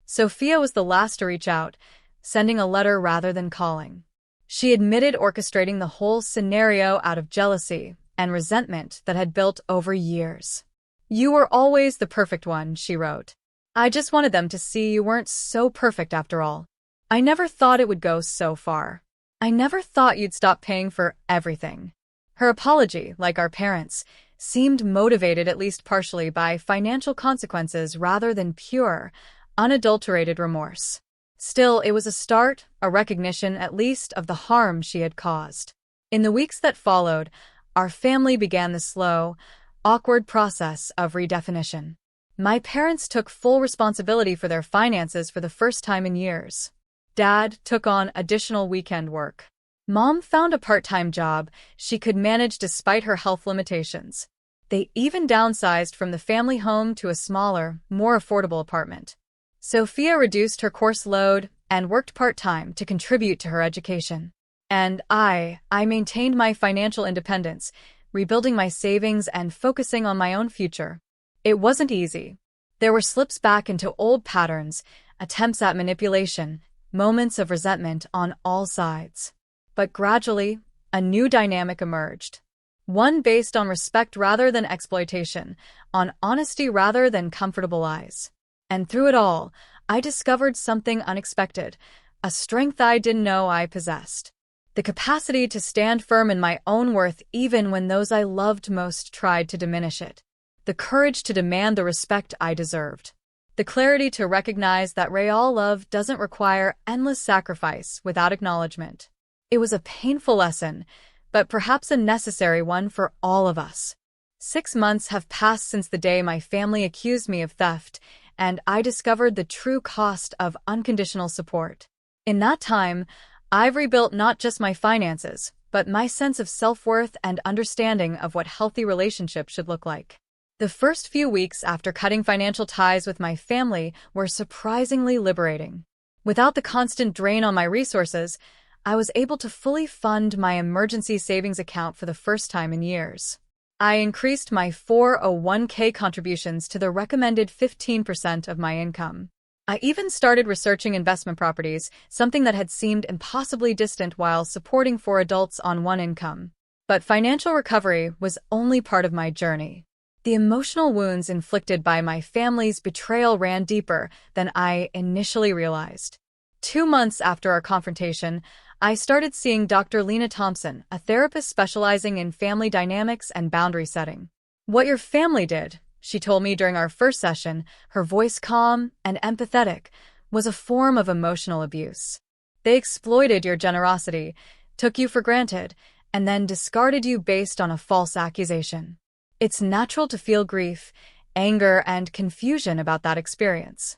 Sophia was the last to reach out, sending a letter rather than calling. She admitted orchestrating the whole scenario out of jealousy, and resentment that had built over years. "You were always the perfect one," she wrote. "I just wanted them to see you weren't so perfect after all. I never thought it would go so far. I never thought you'd stop paying for everything." Her apology, like our parents, seemed motivated at least partially by financial consequences rather than pure, unadulterated remorse. Still, it was a start, a recognition at least of the harm she had caused. In the weeks that followed, our family began the slow, awkward process of redefinition. My parents took full responsibility for their finances for the first time in years. Dad took on additional weekend work. Mom found a part-time job she could manage despite her health limitations. They even downsized from the family home to a smaller, more affordable apartment. Sophia reduced her course load and worked part-time to contribute to her education. And I maintained my financial independence, rebuilding my savings and focusing on my own future. It wasn't easy. There were slips back into old patterns, attempts at manipulation, moments of resentment on all sides. But gradually, a new dynamic emerged. One based on respect rather than exploitation, on honesty rather than comfortable lies. And through it all, I discovered something unexpected, a strength I didn't know I possessed. The capacity to stand firm in my own worth even when those I loved most tried to diminish it. The courage to demand the respect I deserved. The clarity to recognize that real love doesn't require endless sacrifice without acknowledgement. It was a painful lesson, but perhaps a necessary one for all of us. 6 months have passed since the day my family accused me of theft, and I discovered the true cost of unconditional support. In that time, I've rebuilt not just my finances, but my sense of self-worth and understanding of what healthy relationships should look like. The first few weeks after cutting financial ties with my family were surprisingly liberating. Without the constant drain on my resources, I was able to fully fund my emergency savings account for the first time in years. I increased my 401k contributions to the recommended 15% of my income. I even started researching investment properties, something that had seemed impossibly distant while supporting 4 adults on one income. But financial recovery was only part of my journey. The emotional wounds inflicted by my family's betrayal ran deeper than I initially realized. 2 months after our confrontation, I started seeing Dr. Lena Thompson, a therapist specializing in family dynamics and boundary setting. "What your family did," she told me during our first session, her voice calm and empathetic, was a form of emotional abuse. "They exploited your generosity, took you for granted, and then discarded you based on a false accusation. It's natural to feel grief, anger, and confusion about that experience."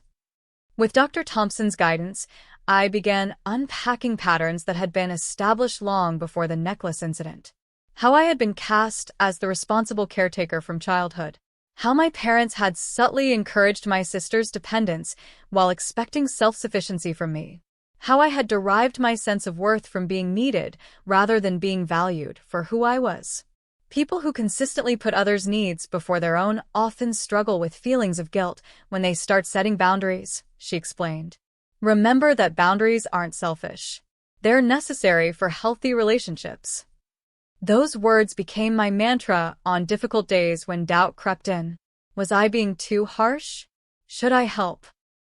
With Dr. Thompson's guidance, I began unpacking patterns that had been established long before the necklace incident. How I had been cast as the responsible caretaker from childhood. How my parents had subtly encouraged my sister's dependence while expecting self-sufficiency from me. How I had derived my sense of worth from being needed rather than being valued for who I was. People who consistently put others' needs before their own often struggle with feelings of guilt when they start setting boundaries, she explained. Remember that boundaries aren't selfish. They're necessary for healthy relationships. Those words became my mantra on difficult days when doubt crept in. Was I being too harsh? Should I help?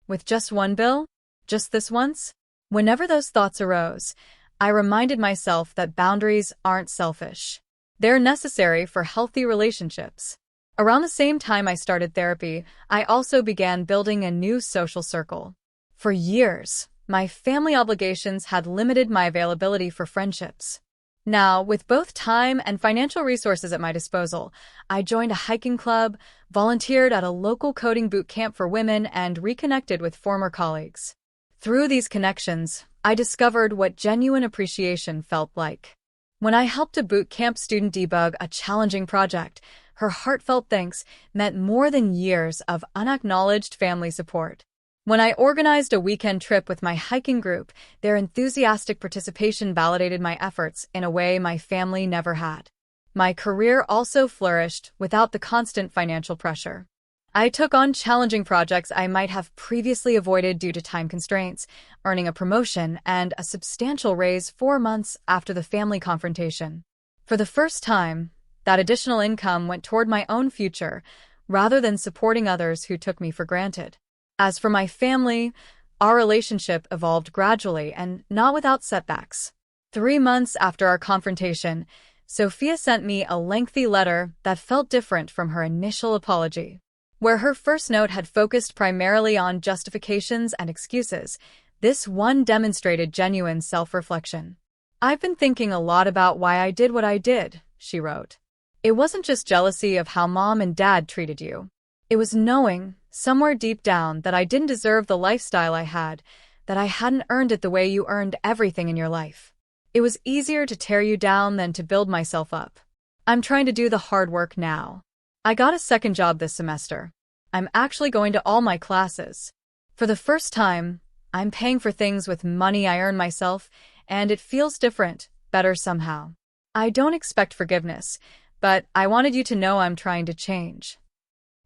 With just one bill? Just this once? Whenever those thoughts arose, I reminded myself that boundaries aren't selfish. They're necessary for healthy relationships. Around the same time I started therapy, I also began building a new social circle. For years, my family obligations had limited my availability for friendships. Now, with both time and financial resources at my disposal, I joined a hiking club, volunteered at a local coding boot camp for women, and reconnected with former colleagues. Through these connections, I discovered what genuine appreciation felt like. When I helped a boot camp student debug a challenging project, her heartfelt thanks meant more than years of unacknowledged family support. When I organized a weekend trip with my hiking group, their enthusiastic participation validated my efforts in a way my family never had. My career also flourished without the constant financial pressure. I took on challenging projects I might have previously avoided due to time constraints, earning a promotion and a substantial raise 4 months after the family confrontation. For the first time, That additional income went toward my own future, rather than supporting others who took me for granted. As for my family, our relationship evolved gradually and not without setbacks. 3 months after our confrontation, Sophia sent me a lengthy letter that felt different from her initial apology. Where her first note had focused primarily on justifications and excuses, this one demonstrated genuine self-reflection. "I've been thinking a lot about why I did what I did," she wrote. "It wasn't just jealousy of how Mom and Dad treated you. It was knowing, somewhere deep down, that I didn't deserve the lifestyle I had, that I hadn't earned it the way you earned everything in your life. It was easier to tear you down than to build myself up. I'm trying to do the hard work now. I got a second job this semester. I'm actually going to all my classes. For the first time, I'm paying for things with money I earn myself, and it feels different, better somehow. I don't expect forgiveness, but I wanted you to know I'm trying to change."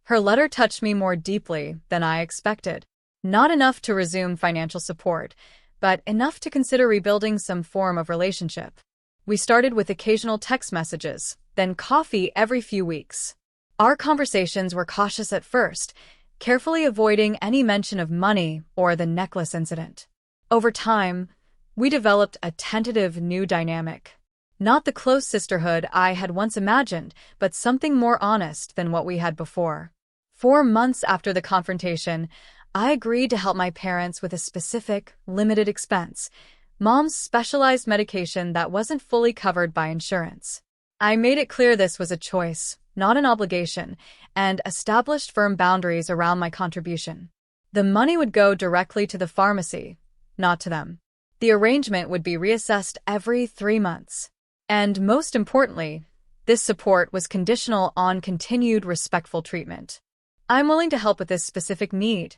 Her letter touched me more deeply than I expected. Not enough to resume financial support, but enough to consider rebuilding some form of relationship. We started with occasional text messages, then coffee every few weeks. Our conversations were cautious at first, carefully avoiding any mention of money or the necklace incident. Over time, we developed a tentative new dynamic. Not the close sisterhood I had once imagined, but something more honest than what we had before. 4 months after the confrontation, I agreed to help my parents with a specific, limited expense, Mom's specialized medication that wasn't fully covered by insurance. I made it clear this was a choice, not an obligation, and established firm boundaries around my contribution. The money would go directly to the pharmacy, not to them. The arrangement would be reassessed every 3 months. And most importantly, this support was conditional on continued respectful treatment. "I'm willing to help with this specific need,"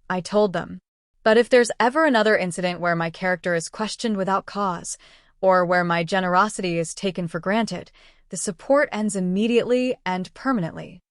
I told them. "But if there's ever another incident where my character is questioned without cause, or where my generosity is taken for granted, the support ends immediately and permanently."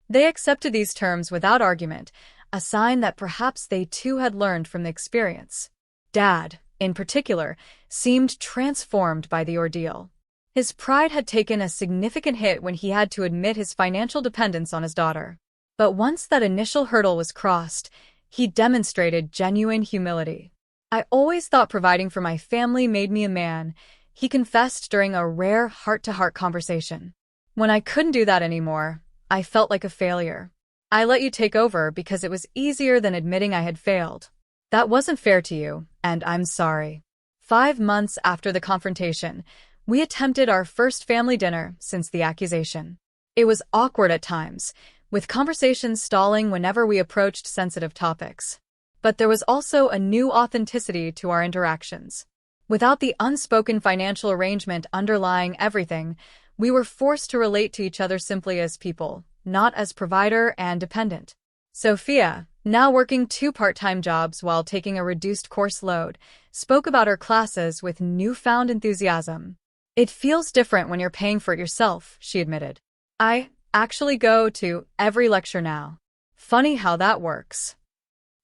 They accepted these terms without argument, a sign that perhaps they too had learned from the experience. Dad, in particular, seemed transformed by the ordeal. His pride had taken a significant hit when he had to admit his financial dependence on his daughter. But once that initial hurdle was crossed, he demonstrated genuine humility. "I always thought providing for my family made me a man," he confessed during a rare heart-to-heart conversation. "When I couldn't do that anymore, I felt like a failure. I let you take over because it was easier than admitting I had failed. That wasn't fair to you, and I'm sorry." 5 months after the confrontation, we attempted our first family dinner since the accusation. It was awkward at times, with conversations stalling whenever we approached sensitive topics. But there was also a new authenticity to our interactions. Without the unspoken financial arrangement underlying everything, we were forced to relate to each other simply as people, not as provider and dependent. Sophia, now working 2 part-time jobs while taking a reduced course load, spoke about her classes with newfound enthusiasm. "It feels different when you're paying for it yourself," she admitted. "I actually go to every lecture now. Funny how that works."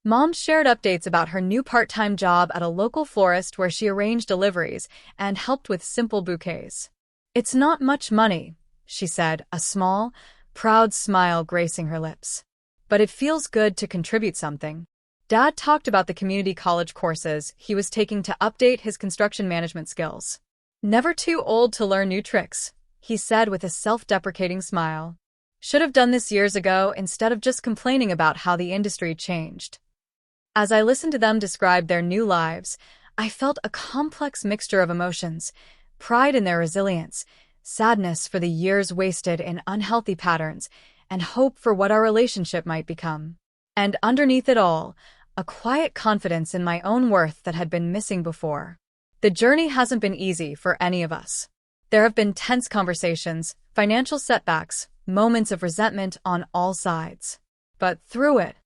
Mom shared updates about her new part-time job at a local florist where she arranged deliveries and helped with simple bouquets. "It's not much money," she said, a small, proud smile gracing her lips. "But it feels good to contribute something." Dad talked about the community college courses he was taking to update his construction management skills. "Never too old to learn new tricks," he said with a self-deprecating smile. "Should have done this years ago instead of just complaining about how the industry changed." As I listened to them describe their new lives, I felt a complex mixture of emotions: pride in their resilience, sadness for the years wasted in unhealthy patterns, and hope for what our relationship might become. And underneath it all, a quiet confidence in my own worth that had been missing before. The journey hasn't been easy for any of us. There have been tense conversations, financial setbacks, moments of resentment on all sides. But through it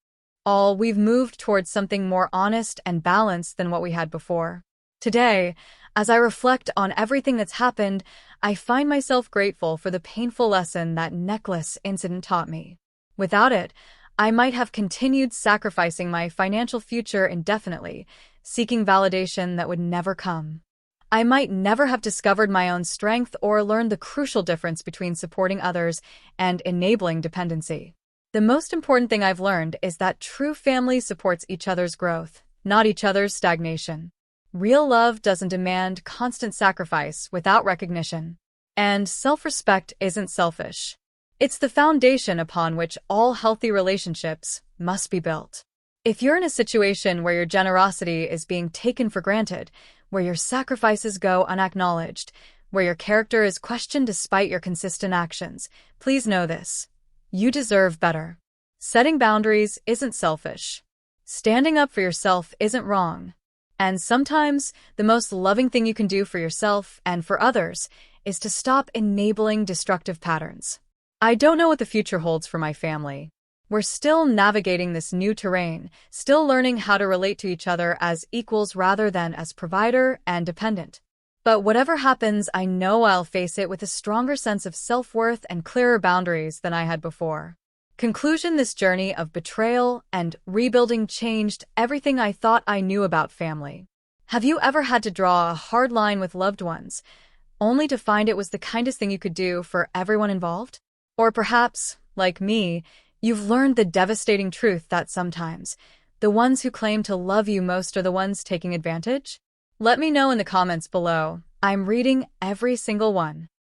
all, we've moved towards something more honest and balanced than what we had before. Today, as I reflect on everything that's happened, I find myself grateful for the painful lesson that necklace incident taught me. Without it, I might have continued sacrificing my financial future indefinitely, seeking validation that would never come. I might never have discovered my own strength or learned the crucial difference between supporting others and enabling dependency. The most important thing I've learned is that true family supports each other's growth, not each other's stagnation. Real love doesn't demand constant sacrifice without recognition. And self-respect isn't selfish. It's the foundation upon which all healthy relationships must be built. If you're in a situation where your generosity is being taken for granted, where your sacrifices go unacknowledged, where your character is questioned despite your consistent actions, please know this. You deserve better. Setting boundaries isn't selfish. Standing up for yourself isn't wrong. And sometimes, the most loving thing you can do for yourself and for others is to stop enabling destructive patterns. I don't know what the future holds for my family. We're still navigating this new terrain, still learning how to relate to each other as equals rather than as provider and dependent. But whatever happens, I know I'll face it with a stronger sense of self-worth and clearer boundaries than I had before. Conclusion: this journey of betrayal and rebuilding changed everything I thought I knew about family. Have you ever had to draw a hard line with loved ones, only to find it was the kindest thing you could do for everyone involved? Or perhaps, like me, you've learned the devastating truth that sometimes the ones who claim to love you most are the ones taking advantage? Let me know in the comments below. I'm reading every single one.